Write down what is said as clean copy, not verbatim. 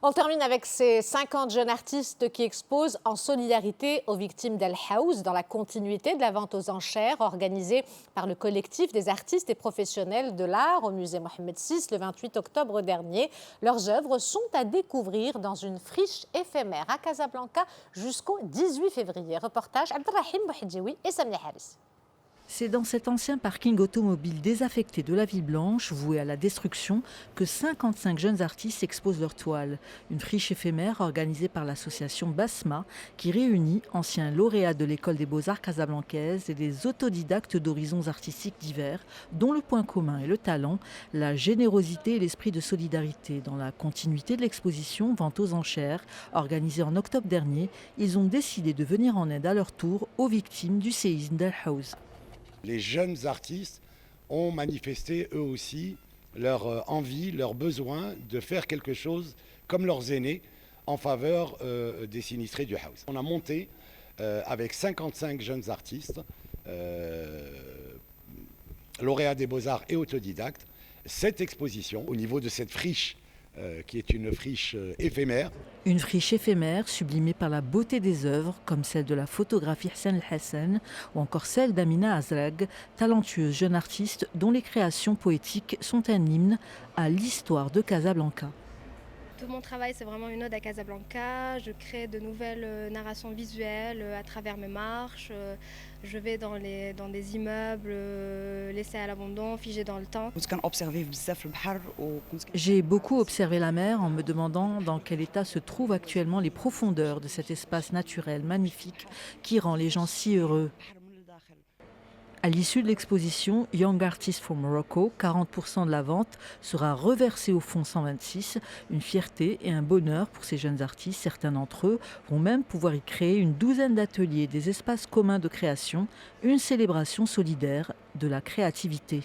On termine avec ces 50 jeunes artistes qui exposent en solidarité aux victimes d'Al Haouz, dans la continuité de la vente aux enchères organisée par le collectif des artistes et professionnels de l'art au musée Mohamed VI le 28 octobre dernier. Leurs œuvres sont à découvrir dans une friche éphémère à Casablanca jusqu'au 18 février. Reportage Abdelrahim Bouhidjoui et Samia Haris. C'est dans cet ancien parking automobile désaffecté de la Ville Blanche, voué à la destruction, que 55 jeunes artistes exposent leurs toiles. Une friche éphémère organisée par l'association Basma, qui réunit anciens lauréats de l'école des beaux-arts casablancaise et des autodidactes d'horizons artistiques divers, dont le point commun est le talent, la générosité et l'esprit de solidarité. Dans la continuité de l'exposition Vente aux enchères, organisée en octobre dernier, ils ont décidé de venir en aide à leur tour aux victimes du séisme d'Al Haouz. Les jeunes artistes ont manifesté eux aussi leur envie, leur besoin de faire quelque chose comme leurs aînés en faveur des sinistrés du Haouz. On a monté avec 55 jeunes artistes, lauréats des beaux-arts et autodidactes, cette exposition au niveau de cette friche qui est une friche éphémère. Une friche éphémère sublimée par la beauté des œuvres, comme celle de la photographe Hassan El Hassan ou encore celle d'Amina Azrag, talentueuse jeune artiste dont les créations poétiques sont un hymne à l'histoire de Casablanca. Tout mon travail, c'est vraiment une ode à Casablanca. Je crée de nouvelles narrations visuelles à travers mes marches. Je vais dans des immeubles laissés à l'abandon, figés dans le temps. J'ai beaucoup observé la mer en me demandant dans quel état se trouvent actuellement les profondeurs de cet espace naturel magnifique qui rend les gens si heureux. À l'issue de l'exposition Young Artists from Morocco, 40% de la vente sera reversée au Fonds 126, une fierté et un bonheur pour ces jeunes artistes. Certains d'entre eux vont même pouvoir y créer une douzaine d'ateliers, des espaces communs de création, une célébration solidaire de la créativité.